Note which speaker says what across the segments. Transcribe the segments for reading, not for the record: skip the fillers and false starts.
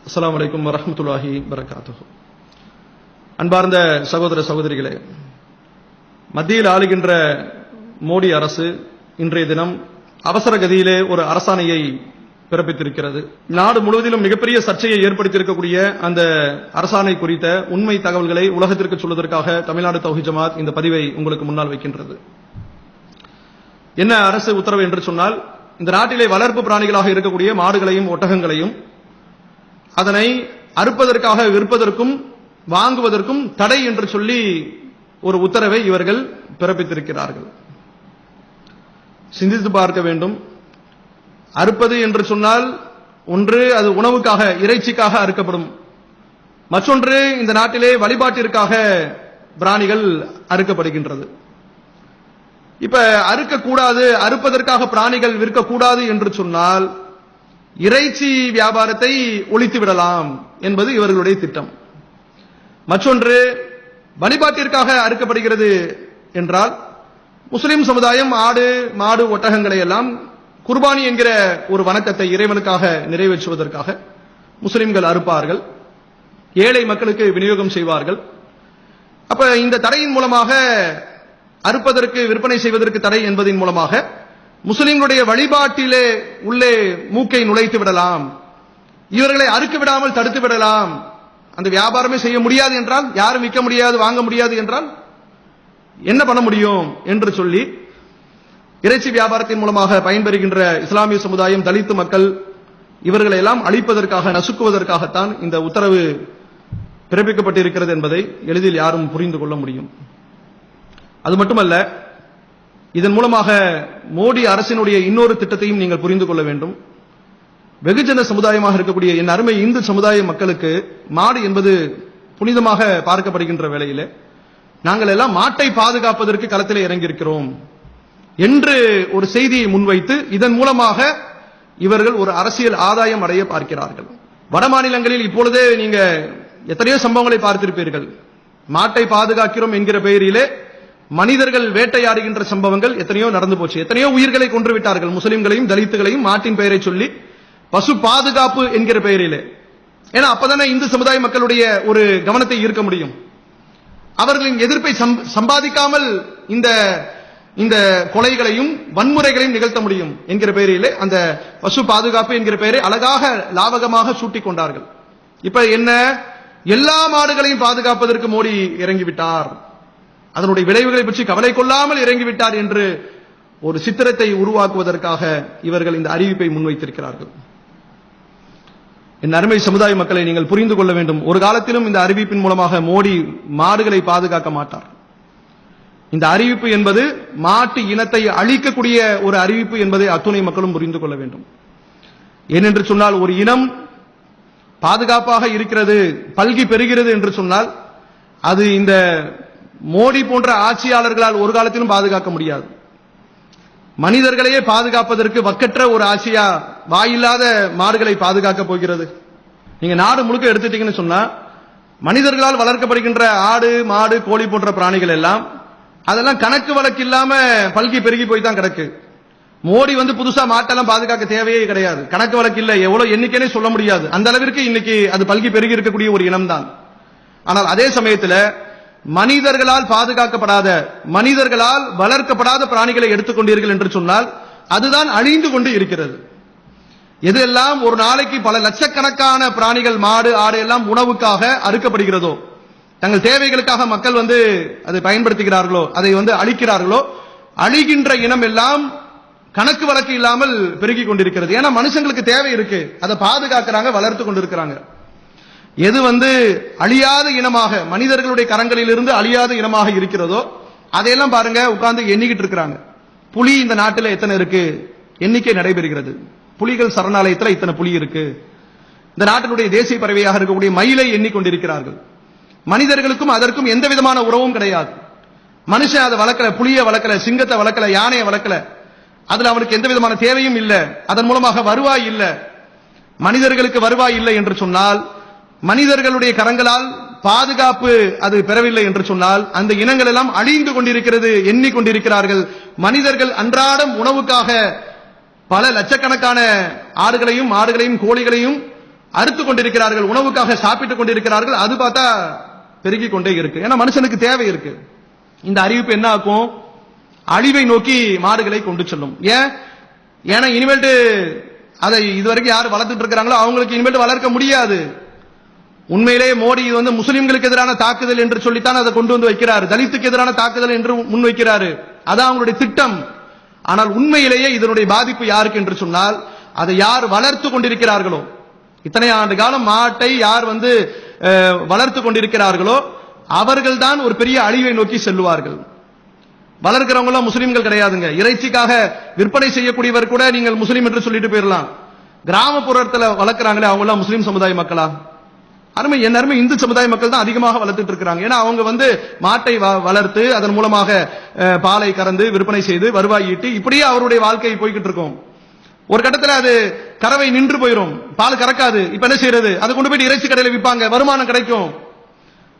Speaker 1: அஸ்ஸலாமு அலைக்கும் வரஹ்மத்துல்லாஹி வபரகாத்துஹு. அன்பார்ந்த சகோதர சகோதரிகளே, மத்தியில் ஆளுகின்ற மோடி அரசு இன்றைய தினம் அவசர கதியிலே ஒரு அரசாணையை பிறப்பித்திருக்கிறது. நாடு முழுவதிலும் மிகப்பெரிய சர்ச்சையை ஏற்படுத்தியிருக்கக்கூடிய அந்த அரசாணை குறித்த உண்மை தகவல்களை உலகத்திற்கு சொல்வதற்காக தமிழ்நாடு தௌஹீத் ஜமாத் இந்த பதிவை உங்களுக்கு முன்னால் வைக்கின்றது. என்ன அரசு உத்தரவு என்று சொன்னால், இந்த நாட்டிலே வளர்ப்பு பிராணிகளாக இருக்கக்கூடிய மாடுகளையும் ஒட்டகங்களையும் அதனை அறுப்பதற்காக விற்பதற்கும் வாங்குவதற்கும் தடை என்று சொல்லி ஒரு உத்தரவை இவர்கள் பிறப்பித்திருக்கிறார்கள். சிந்தித்து பார்க்க வேண்டும். அறுப்பது என்று சொன்னால் ஒன்று அது உணவுக்காக இறைச்சிக்காக அறுக்கப்படும், மற்றொன்று இந்த நாட்டிலே வழிபாட்டிற்காக பிராணிகள் அறுக்கப்படுகின்றது. இப்ப அறுக்கக்கூடாது, அறுப்பதற்காக பிராணிகள் விற்கக்கூடாது என்று சொன்னால் இறைச்சி வியாபாரத்தை ஒழித்து விடலாம் என்பது இவர்களுடைய திட்டம். மற்றொன்று வழிபாட்டிற்காக அறுக்கப்படுகிறது என்றால் முஸ்லிம் சமுதாயம் ஆடு மாடு ஒட்டகங்களை எல்லாம் குர்பானி என்கிற ஒரு வணக்கத்தை இறைவனுக்காக நிறைவேற்றுவதற்காக முஸ்லிம்கள் அறுப்பார்கள், ஏழை மக்களுக்கு விநியோகம் செய்வார்கள். அப்ப இந்த தடையின் மூலமாக அறுப்பதற்கு விற்பனை செய்வதற்கு தடை என்பதன் மூலமாக முஸ்லிம்களுடைய வழிபாட்டிலே உள்ளே மூக்கை நுழைத்து விடலாம், இவர்களை அறுக்க விடாமல் தடுத்து விடலாம். அந்த வியாபாரமே செய்ய முடியாது என்றால், யாரும் விற்க முடியாது வாங்க முடியாது என்றால் என்ன பண்ண முடியும் என்று சொல்லி இறைச்சி வியாபாரத்தின் மூலமாக பயன்பெறுகின்ற இஸ்லாமிய சமுதாயம், தலித்து மக்கள் இவர்களை எல்லாம் அழிப்பதற்காக நசுக்குவதற்காகத்தான் இந்த உத்தரவு பிறப்பிக்கப்பட்டிருக்கிறது என்பதை எளிதில் யாரும் புரிந்து கொள்ள முடியும். அது மட்டுமல்ல, இதன் மூலமாக மோடி அரசினுடைய இன்னொரு திட்டத்தையும் நீங்கள் புரிந்து கொள்ள வேண்டும். வெகுஜன சமுதாயமாக இருக்கக்கூடிய என் அருமை இந்து சமுதாய மக்களுக்கு மாடு என்பது புனிதமாக பார்க்கப்படுகின்ற வேளையிலே நாங்கள் எல்லாம் மாட்டை பாதுகாப்பதற்கு களத்திலே இறங்கியிருக்கிறோம் என்று ஒரு செய்தியை முன்வைத்து இதன் மூலமாக இவர்கள் ஒரு அரசியல் ஆதாயம் அடைய பார்க்கிறார்கள். வட மாநிலங்களில் இப்பொழுதே நீங்க எத்தனையோ சம்பவங்களை பார்த்திருப்பீர்கள். மாட்டை பாதுகாக்கிறோம் என்கிற பெயரிலே மனிதர்கள் வேட்டையாடுகின்ற சம்பவங்கள் எத்தனையோ நடந்து போச்சு. எத்தனையோ உயிர்களை கொன்று விட்டார்கள், முஸ்லிம்களையும் தலித்துகளையும் மாட்டின் பெயரை சொல்லி பசு பாதுகாப்பு என்கிற பெயரிலே. ஏன்னா அப்பதானே இந்து சமுதாய மக்களுடைய ஒரு கவனத்தை ஈர்க்க முடியும். அவர்களின் எதிர்ப்பை சம்பாதிக்காமல் இந்த கொலைகளையும் வன்முறைகளையும் நிகழ்த்த முடியும் என்கிற பெயரிலே அந்த பசு பாதுகாப்பு என்கிற பெயரை அழகாக லாவகமாக சூட்டிக் கொண்டார்கள். இப்ப என்ன, எல்லா மாடுகளையும் பாதுகாப்பதற்கு மோடி இறங்கிவிட்டார், அதனுடைய விளைவுகளை பற்றி கவலை கொள்ளாமல் இறங்கிவிட்டார் என்று ஒரு சித்திரத்தை உருவாக்குவதற்காக இவர்கள் இந்த அறிவிப்பை முன்வைத்திருக்கிறார்கள். என் அருமை சமுதாய மக்களை நீங்கள் புரிந்து கொள்ள வேண்டும். ஒரு காலத்திலும் இந்த அறிவிப்பின் மூலமாக மோடி மாடுகளை பாதுகாக்க மாட்டார். இந்த அறிவிப்பு என்பது மாட்டு இனத்தை அழிக்கக்கூடிய ஒரு அறிவிப்பு என்பதை அத்துணை மக்களும் புரிந்து கொள்ள வேண்டும். ஏனென்று சொன்னால், ஒரு இனம் பாதுகாப்பாக இருக்கிறது, பல்கி பெறுகிறது என்று சொன்னால் அது இந்த மோடி போன்ற ஆட்சியாளர்களால் ஒரு காலத்திலும் பாதுகாக்க முடியாது. மனிதர்களையே பாதுகாப்பதற்கு வக்கற்ற ஒரு ஆட்சியா வாயில்லாத மாடுகளை பாதுகாக்க போகிறது? நீங்க நாடு முழுக்க எடுத்துட்டீங்கன்னு சொன்னா, மனிதர்களால் வளர்க்கப்படுகின்ற ஆடு மாடு கோழி போன்ற பிராணிகள் எல்லாம் அதெல்லாம் கணக்கு வழக்கு இல்லாம பல்கி பெருகி போய் தான் கிடக்கு. மோடி புதுசா மாட்டெல்லாம் பாதுகாக்க தேவையே கிடையாது, கணக்கு வழக்கு இல்லை, எவ்வளவு எண்ணிக்கைனே சொல்ல முடியாது, அந்த அளவிற்கு இன்னைக்கு அது பல்கி பெருகி இருக்கக்கூடிய ஒரு இனம் தான். ஆனால் அதே சமயத்தில் மனிதர்களால் பாதுகாக்கப்படாத மனிதர்களால் வளர்க்கப்படாத பிராணிகளை எடுத்துக்கொண்டீர்கள் என்று சொன்னால் அதுதான் அழிந்து கொண்டு இருக்கிறது. எதெல்லாம் ஒரு நாளைக்கு பல லட்சக்கணக்கான பிராணிகள் மாடு ஆடு எல்லாம் உணவுக்காக அறுக்கப்படுகிறதோ, தங்கள் தேவைகளுக்காக மக்கள் அதை பயன்படுத்துகிறார்களோ, அதை அழிக்கிறார்களோ, அழிகின்ற இனம் எல்லாம் கணக்கு வழக்கு இல்லாமல் பெருகி கொண்டிருக்கிறது. ஏன்னா மனுஷங்களுக்கு தேவை இருக்கு, அதை பாதுகாக்கிறாங்க, வளர்த்து கொண்டிருக்கிறாங்க. எது அழியாத இனமாக மனிதர்களுடைய கரங்களில் இருந்து அழியாத இனமாக இருக்கிறதோ அதையெல்லாம் பாருங்க உட்கார்ந்து எண்ணிக்கிட்டு இருக்கிறாங்க. புலி இந்த நாட்டில் எத்தனை இருக்கு எண்ணிக்கை நடைபெறுகிறது. புலிகள் சரணாலயத்தில் இத்தனை புலி இருக்கு. இந்த நாட்டினுடைய தேசிய பறவையாக இருக்கக்கூடிய மயிலை எண்ணிக்கொண்டிருக்கிறார்கள். மனிதர்களுக்கும் அதற்கும் எந்த விதமான உறவும் கிடையாது. மனுஷன் அதை வளர்க்கல, புலியை வளர்க்கல, சிங்கத்தை வளர்க்கல, யானையை வளர்க்கல, அதுல அவனுக்கு எந்த விதமான தேவையும் இல்லை, அதன் மூலமாக வருவாய் இல்லை. மனிதர்களுக்கு வருவாய் இல்லை என்று சொன்னால், மனிதர்களுடைய கரங்களால் பாதுகாப்பு அது பெறவில்லை என்று சொன்னால் அந்த இனங்கள் எல்லாம் அழிந்து கொண்டிருக்கிறது, எண்ணிக்கொண்டிருக்கிறார்கள். மனிதர்கள் அன்றாடம் உணவுக்காக பல லட்சக்கணக்கான ஆடுகளையும் மாடுகளையும் கோழிகளையும் அறுத்து கொண்டிருக்கிறார்கள், உணவுக்காக சாப்பிட்டுக் கொண்டிருக்கிறார்கள். அது பார்த்தா பெருகி கொண்டே இருக்கு. ஏன்னா மனுஷனுக்கு தேவை இருக்கு. இந்த அறிவிப்பு என்ன ஆகும்? அழிவை நோக்கி மாடுகளை கொண்டு செல்லும். ஏன்னா இனிமேல் அதை இதுவரைக்கும் யார் வளர்த்துட்டு இருக்கிறாங்களோ அவங்களுக்கு இனிமேல் வளர்க்க முடியாது. உண்மையிலேயே மோடி முஸ்லிம்களுக்கு எதிரான தாக்குதல் என்று சொல்லித்தான் அதை கொண்டு வந்து வைக்கிறார். தலித்துக்கு எதிரான தாக்குதல் என்று முன்வைக்கிறாரு. அதான் அவங்களுடைய திட்டம். ஆனால் உண்மையிலேயே இதனுடைய பாதிப்பு யாருக்கு என்று சொன்னால், அதை யார் வளர்த்து கொண்டிருக்கிறார்களோ, இத்தனை ஆண்டு காலம் மாட்டை யார் வளர்த்து கொண்டிருக்கிறார்களோ அவர்கள் தான் ஒரு பெரிய அழிவை நோக்கி செல்லுவார்கள். வளர்க்கிறவங்க எல்லாம் முஸ்லிம்கள் கிடையாதுங்க. இறைச்சிக்காக விற்பனை செய்யக்கூடியவர் கூட நீங்கள் முஸ்லீம் என்று சொல்லிட்டு போயிடலாம். கிராமப்புறத்தில் வளர்க்கிறாங்களே அவங்க எல்லாம் முஸ்லீம் சமுதாய மக்களா? அருமை இந்து சமுதாய மக்கள் தான் அதிகமாக வளர்த்துட்டு இருக்காங்க. ஏன்னா அவங்க மாட்டை வளர்த்து அதன் மூலமாக பாலை கறந்து விற்பனை செய்து வருவாய் ஈட்டி இப்படியே அவருடைய வாழ்க்கை போய்கிட்டு இருக்கும். ஒரு கட்டத்தில் அது கறவை நின்று போயிடும், பால் கறக்காது. இப்ப என்ன செய்யறது? அதை கொண்டு போயிட்டு இறைச்சி கடையில் விற்பாங்க, வருமானம் கிடைக்கும்.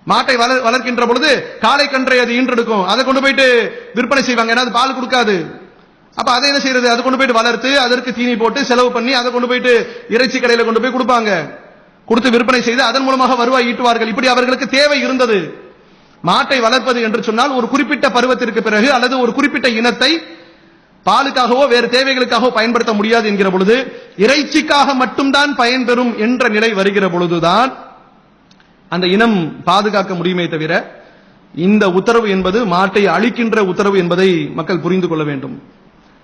Speaker 1: மாட்டை வளர்க்கின்ற பொழுது காளை கன்றை அது ஈன்றெடுக்கும், அதை கொண்டு போயிட்டு விற்பனை செய்வாங்க. ஏன்னா அது பால் கொடுக்காது. அப்ப அதை என்ன செய்யறது? அதை கொண்டு போயிட்டு வளர்த்து அதற்கு தீனி போட்டு செலவு பண்ணி அதை கொண்டு போயிட்டு இறைச்சி கடையில கொண்டு போய் கொடுப்பாங்க. கொடுத்து விற்பனை செய்து அதன் மூலமாக வருவாய் ஈட்டுவார்கள். இப்படி அவர்களுக்கு தேவை இருந்தது. மாட்டை வளர்ப்பது என்று சொன்னால் ஒரு குறிப்பிட்ட பருவத்திற்கு பிறகு அல்லது ஒரு குறிப்பிட்ட இனத்தை பாலுக்காகவோ வேறு தேவைகளுக்காகவோ பயன்படுத்த முடியாது என்கிற பொழுது, இறைச்சிக்காக மட்டும்தான் பயன்பெறும் என்ற நிலை வருகிற பொழுதுதான் அந்த இனம் பாதுகாக்க முடியுமே தவிர இந்த உத்தரவு என்பது மாட்டை அழிக்கின்ற உத்தரவு என்பதை மக்கள் புரிந்து கொள்ள வேண்டும்.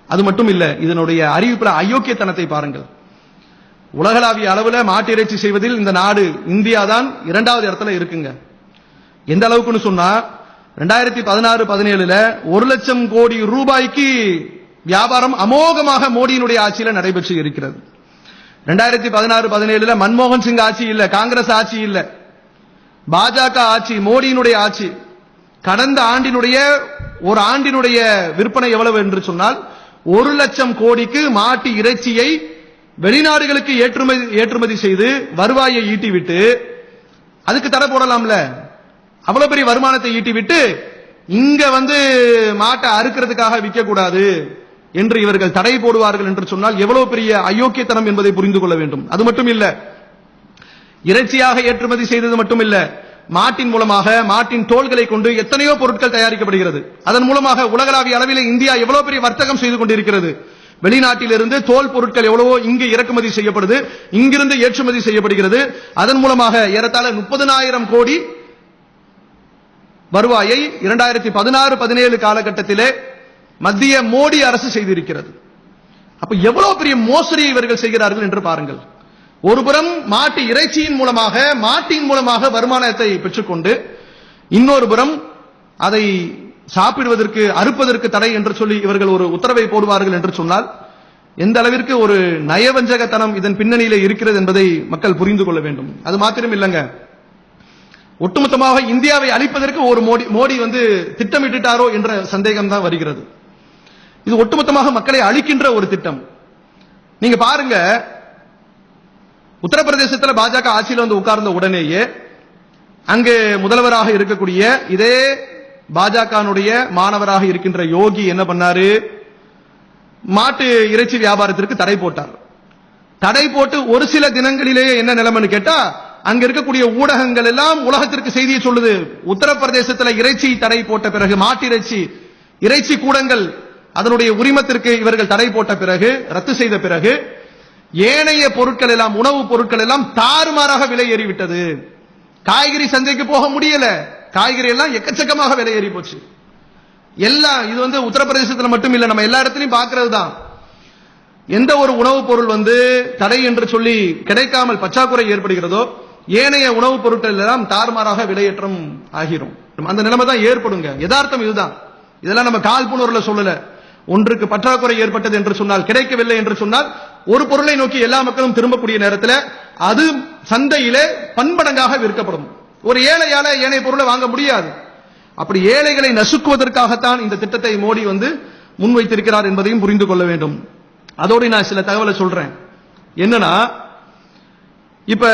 Speaker 1: அது மட்டும் இல்ல, இதனுடைய அறிவிப்புல அயோக்கியத்தனத்தை பாருங்கள். உலகளாவிய அளவுல மாட்டு இறைச்சி செய்வதில் இந்த நாடு இந்தியா தான் 2வது இடத்துல இருக்குங்க. எந்த அளவுக்குன்னு சொன்னா 2016-17 1,00,000 கோடி ரூபாய்க்கு வியாபாரம் அமோகமாக மோடியினுடைய ஆட்சியில் நடைபெற்று இருக்கிறது. 2016-17 மன்மோகன் சிங் ஆட்சி இல்ல, காங்கிரஸ் ஆட்சி இல்ல, பாஜக ஆட்சி, மோடியினுடைய ஆட்சி. கடந்த ஆண்டினுடைய ஒரு ஆண்டினுடைய விற்பனை எவ்வளவு என்று சொன்னால் 1,00,000 கோடிக்கு மாட்டு இறைச்சியை வெளிநாடுகளுக்கு ஏற்றுமதி செய்து வருவாயை ஈட்டிவிட்டு, அதுக்கு தடை போடலாம்ல, அவ்வளவு பெரிய வருமானத்தை ஈட்டிவிட்டு இங்க மாட்டை அறுக்கிறதுக்காக விற்க கூடாது என்று இவர்கள் தடை போடுவார்கள் என்று சொன்னால் எவ்வளவு பெரிய அயோக்கியத்தனம் என்பதை புரிந்து கொள்ள வேண்டும். அது மட்டும் இல்ல, இறைச்சியாக ஏற்றுமதி செய்தது மட்டும் இல்ல, மாட்டின் மூலமாக மாட்டின் தோள்களை கொண்டு எத்தனையோ பொருட்கள் தயாரிக்கப்படுகிறது. அதன் மூலமாக உலகளாவிய அளவில் இந்தியா எவ்வளவு பெரிய வர்த்தகம் செய்து கொண்டிருக்கிறது. வெளிநாட்டிலிருந்து தோல் பொருட்கள் எவ்வளவோ இங்கு இறக்குமதி செய்யப்படுது, இங்கிருந்து ஏற்றுமதி செய்யப்படுகிறது. அதன் மூலமாக ஏறத்தாழ 30,000 கோடி வருவாயை 2016-17 காலகட்டத்திலே மத்திய மோடி அரசு செய்திருக்கிறது. அப்ப எவ்வளவு பெரிய மோசடி இவர்கள் செய்கிறார்கள் என்று பாருங்கள். ஒருபுறம் மாட்டு இறைச்சியின் மூலமாக மாட்டின் மூலமாக வருமானத்தை பெற்றுக்கொண்டு, இன்னொரு புறம் அதை சாப்பிடுவதற்கு அறுப்பதற்கு தடை என்று சொல்லி இவர்கள் ஒரு உத்தரவை போடுவார்கள் என்று சொன்னால் எந்த அளவிற்கு ஒரு நயவஞ்சகத்தனம் இதன் பின்னணியிலே இருக்கிறது என்பதை மக்கள் புரிந்து கொள்ள வேண்டும். அது மாத்திரம் இல்லங்க, ஒட்டுமொத்தமாக இந்தியாவை அழிப்பதற்கு ஒரு மோடி திட்டமிட்டாரோ என்ற சந்தேகம் தான் வருகிறது. இது ஒட்டுமொத்தமாக மக்களை அழிக்கின்ற ஒரு திட்டம். நீங்க பாருங்க, உத்தரப்பிரதேசத்தில் பாஜக ஆட்சியில் உட்கார்ந்த உடனேயே அங்கு முதல்வராக இருக்கக்கூடிய இதே பாஜகனுடைய மாணவராக இருக்கின்ற யோகி என்ன பண்ணாரு? மாட்டு இறைச்சி வியாபாரத்திற்கு தடை போட்டார். தடை போட்டு ஒரு சில தினங்களிலேயே என்ன நிலைமைன்னு கேட்டா, அங்க இருக்கக்கூடிய ஊடகங்கள் எல்லாம் உலகத்திற்கு செய்தியை சொல்லுது. உத்தரப்பிரதேசத்தில் இறைச்சி தடை போட்ட பிறகு, மாட்டு இறைச்சி கூடங்கள் அதனுடைய உரிமத்திற்கு இவர்கள் தடை போட்ட பிறகு, ரத்து செய்த பிறகு, ஏனைய பொருட்கள் எல்லாம், உணவுப் பொருட்கள் எல்லாம் தாறுமாறாக விலை ஏறிவிட்டது. காய்கறி சந்தைக்கு போக முடியல, காய்கறி எல்லாம் எக்கச்சக்கமாக விலை ஏறி போச்சு. எல்லாம் இது உத்தரப்பிரதேசத்தில் மட்டும் இல்ல, நம்ம எல்லா இடத்திலையும் பார்க்கிறது தான். எந்த ஒரு உணவுப் பொருள் தடை என்று சொல்லி கிடைக்காமல் பற்றாக்குறை ஏற்படுகிறதோ, ஏனைய உணவுப் பொருட்கள் எல்லாம் தாறுமாறாக விலையேற்றம் ஆகிரும். அந்த நிலைமை தான் ஏற்படுங்க. யதார்த்தம் இதுதான். இதெல்லாம் நம்ம காழ்ப்புணர்வுல சொல்லல. ஒன்றுக்கு பற்றாக்குறை ஏற்பட்டது என்று சொன்னால், கிடைக்கவில்லை என்று சொன்னால், ஒரு பொருளை நோக்கி எல்லா மக்களும் திரும்பக்கூடிய நேரத்தில் அது சந்தையிலே பன்மடங்காக விற்கப்படும். ஒரு ஏழையால ஏனைய பொருளை வாங்க முடியாது. அப்படி ஏழைகளை நசுக்குவதற்காகத்தான் இந்த திட்டத்தை மோடி முன்வைத்திருக்கிறார் என்பதையும் புரிந்து கொள்ள வேண்டும். அதோடு நான் சில தகவலை சொல்றேன். என்னன்னா, இப்ப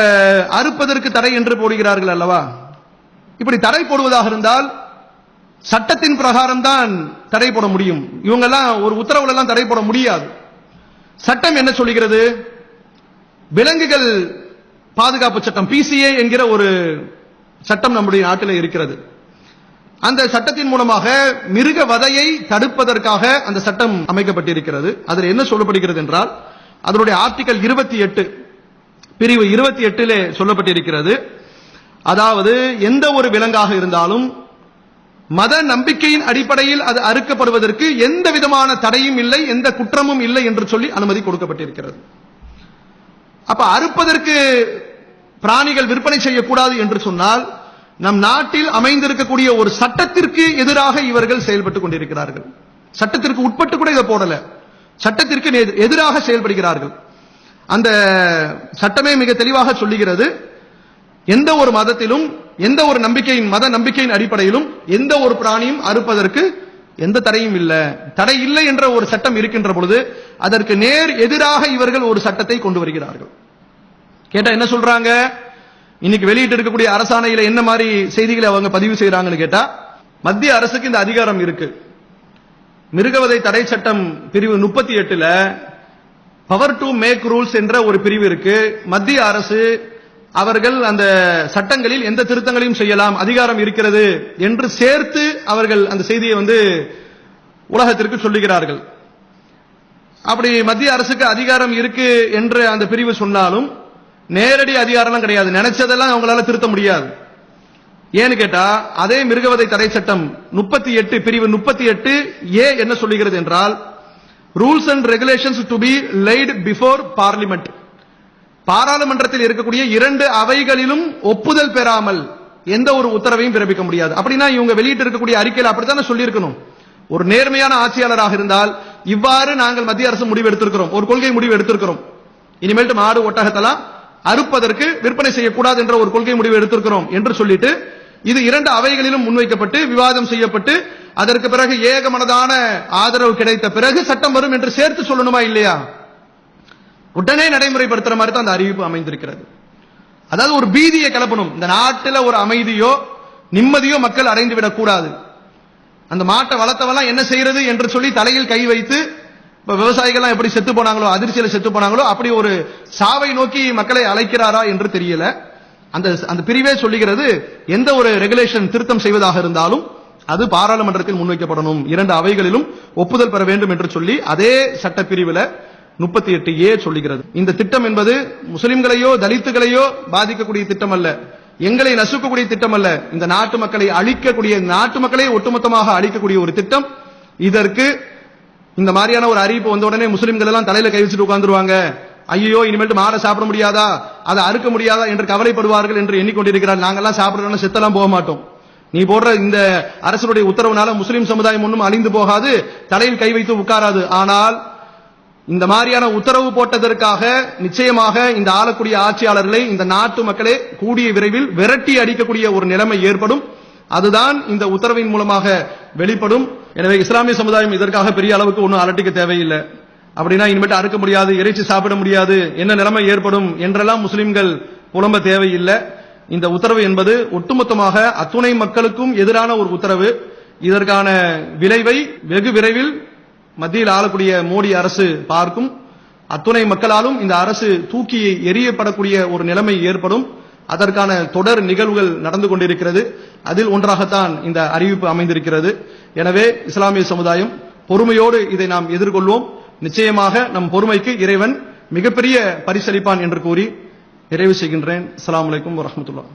Speaker 1: அறுப்பதற்கு தடை என்று போடுகிறார்கள் அல்லவா? இப்படி தடை போடுவதாக இருந்தால் சட்டத்தின் பிரகாரம் தான் தடை போட முடியும். இவங்க எல்லாம் ஒரு உத்தரவுல எல்லாம் தடை போட முடியாது. சட்டம் என்ன சொல்கிறது? விலங்குகள் பாதுகாப்பு சட்டம் PCA என்கிற ஒரு சட்டம் நம்முடைய நாட்டில் இருக்கிறது. அந்த சட்டத்தின் மூலமாக மிருக வதையை தடுப்பதற்காக அந்த சட்டம் அமைக்கப்பட்டிருக்கிறது. அதில் என்ன சொல்லப்படுகிறது என்றால், அதனுடைய ஆர்டிகல் 28 பிரிவு 28 சொல்லப்பட்டிருக்கிறது. அதாவது எந்த ஒரு விலங்காக இருந்தாலும் மத நம்பிக்கையின் அடிப்படையில் அது அறுக்கப்படுவதற்கு எந்த விதமான தடையும் இல்லை, எந்த குற்றமும் இல்லை என்று சொல்லி அனுமதி கொடுக்கப்பட்டிருக்கிறது. அப்ப அறுப்பதற்கு பிராணிகள் விற்பனை செய்யக்கூடாது என்று சொன்னால், நம் நாட்டில் அமைந்திருக்கக்கூடிய ஒரு சட்டத்திற்கு எதிராக இவர்கள் செயல்பட்டுக் கொண்டிருக்கிறார்கள். சட்டத்திற்கு உட்பட்டு கூட இதை போடல, சட்டத்திற்கு எதிராக செயல்படுகிறார்கள். அந்த சட்டமே மிக தெளிவாக சொல்லுகிறது, எந்த ஒரு மதத்திலும் எந்த ஒரு மத நம்பிக்கையின் அடிப்படையிலும் எந்த ஒரு பிராணியும் அறுப்பதற்கு எந்த தடையும் இல்லை. தடை இல்லை என்ற ஒரு சட்டம் இருக்கின்ற பொழுது அதற்கு நேர் எதிராக இவர்கள் ஒரு சட்டத்தை கொண்டு வருகிறார்கள். கேட்டா என்ன சொல்றாங்க? இன்னைக்கு வெளியிட்டு இருக்கக்கூடிய அரசாணையில என்ன மாதிரி செய்திகளை அவங்க பதிவு செய்யறாங்கன்னு கேட்டா, மத்திய அரசுக்கு இந்த அதிகாரம் இருக்கு. மிருகவதை தடை சட்டம் பிரிவு 38 பவர் டு மேக் ரூல்ஸ் என்ற ஒரு பிரிவு இருக்கு. மத்திய அரசு அவர்கள் அந்த சட்டங்களில் எந்த திருத்தங்களையும் செய்யலாம், அதிகாரம் இருக்கிறது என்று சேர்த்து அவர்கள் அந்த செய்தியை உலகத்திற்கு சொல்லுகிறார்கள். அப்படி மத்திய அரசுக்கு அதிகாரம் இருக்கு என்று அந்த பிரிவு சொன்னாலும் நேரடி அதிகாரம் கிடையாது, நினைச்சதெல்லாம் அவங்களால திருத்த முடியாது. ஏன்னு கேட்டா, அதே மிருகவதை தடை சட்டம் 38 பிரிவு 38 என்ன சொல்லுகிறது என்றால், rules and regulations to be laid before parliament, பாராளுமன்றத்தில் இருக்கக்கூடிய 2 அவைகளிலும் ஒப்புதல் பெறாமல் எந்த ஒரு உத்தரவையும் பிறப்பிக்க முடியாது. அப்படின்னா இவங்க வெளியிட்டு இருக்கக்கூடிய அறிக்கையில் அப்படித்தானே சொல்லியிருக்கணும். ஒரு நேர்மையான ஆட்சியாளராக இருந்தால் இவ்வாறு நாங்கள் மத்திய அரசு முடிவு எடுத்திருக்கிறோம், ஒரு கொள்கை முடிவு எடுத்திருக்கிறோம், இனிமேல் மாடு ஒட்டகத்தெல்லாம் அறுப்பதற்கு விற்பனை செய்யக்கூடாது என்ற ஒரு கொள்கை முடிவு எடுத்திருக்கிறோம் என்று சொல்லிட்டு, இது 2 அவைகளிலும் முன்வைக்கப்பட்டு விவாதம் செய்யப்பட்டு அதற்கு பிறகு ஏகமனதான ஆதரவு கிடைத்த பிறகு சட்டம் வரும் என்று சேர்த்து சொல்லணுமா இல்லையா? உடனே நடைமுறைப்படுத்துற மாதிரி தான் அந்த அறிவிப்பு அமைந்திருக்கிறது. அதாவது ஒரு பீதியை கிளப்பணும், இந்த நாட்டில் ஒரு அமைதியோ நிம்மதியோ மக்கள் அடைந்து விடக்கூடாது. அந்த மாட்டை வளர்த்தவெல்லாம் என்ன செய்யறது என்று சொல்லி தலையில் கை வைத்து, விவசாயிகள் எப்படி செத்து போனாங்களோ, அதிர்ச்சியில செத்து போனாங்களோ, அப்படி ஒரு சாவை நோக்கி மக்களை அழைக்கிறாரா என்று தெரியல. அந்த பிரிவே சொல்லுகிறது, எந்த ஒரு ரெகுலேஷன் திருத்தம் செய்வதாக இருந்தாலும் அது பாராளுமன்றத்தில் முன்வைக்கப்படணும், 2 அவைகளிலும் ஒப்புதல் பெற வேண்டும் என்று சொல்லி அதே சட்ட பிரிவில் 38A சொல்லுகிறது. இந்த திட்டம் என்பது முஸ்லிம்களையோ தலித்துகளையோ பாதிக்கக்கூடிய திட்டம் அல்ல, எங்களை நசுக்கக்கூடிய திட்டம் அல்ல, இந்த நாட்டு மக்களை அழிக்கக்கூடிய, நாட்டு மக்களை ஒட்டுமொத்தமாக அழிக்கக்கூடிய ஒரு திட்டம். இதற்கு இந்த மாதிரியான ஒரு அறிவிப்பு வந்த உடனே முஸ்லிம்கள் எல்லாம் தலையில கை வச்சுட்டு உட்கார்ந்துருவாங்க, ஐயோ இனிமேல் மாடை சாப்பிட முடியாதா, அதை அறுக்க முடியாதா என்று கவலைப்படுவார்கள் என்று எண்ணிக்கொண்டிருக்கிறார். நாங்கெல்லாம் சாப்பிடறோம்னு செத்தெல்லாம் போக மாட்டோம், நீ போடுற இந்த அரசுடைய உத்தரவுனால முஸ்லிம் சமுதாயம் ஒன்றும் அழிந்து போகாது, தலையில் கை வைத்து உட்காராது. ஆனால் இந்த மாதிரியான உத்தரவு போட்டதற்காக நிச்சயமாக இந்த ஆளக்கூடிய ஆட்சியாளர்களை, இந்த நாட்டு மக்களை கூடிய விரைவில் விரட்டி அடிக்கக்கூடிய ஒரு நிலைமை ஏற்படும். அதுதான் இந்த உத்தரவின் மூலமாக வெளிப்படும். எனவே இஸ்லாமிய சமுதாயம் இதற்காக பெரிய அளவுக்கு ஒன்றும் அலட்டிக்க தேவையில்லை. அப்படின்னா இனிமேட்டு அறுக்க முடியாது, இறைச்சி சாப்பிட முடியாது, என்ன நிலைமை ஏற்படும் என்றெல்லாம் முஸ்லிம்கள் புலம்ப தேவையில்லை. இந்த உத்தரவு என்பது ஒட்டுமொத்தமாக அத்துணை மக்களுக்கும் எதிரான ஒரு உத்தரவு. இதற்கான விளைவை வெகு விரைவில் மத்தியில் ஆளக்கூடிய மோடி அரசு பார்க்கும். அத்துணை மக்களாலும் இந்த அரசு தூக்கி எறியப்படக்கூடிய ஒரு நிலைமை ஏற்படும். அதற்கான தொடர் நிகழ்வுகள் நடந்து கொண்டிருக்கிறது. அதில் ஒன்றாகத்தான் இந்த அறிவிப்பு அமைந்திருக்கிறது. எனவே இஸ்லாமிய சமுதாயம் பொறுமையோடு இதை நாம் எதிர்கொள்வோம். நிச்சயமாக நம் பொறுமைக்கு இறைவன் மிகப்பெரிய பரிசளிப்பான் என்று கூறி நிறைவு செய்கின்றேன். அஸ்ஸலாமு அலைக்கும் வரஹ்மத்துல்லாஹ்.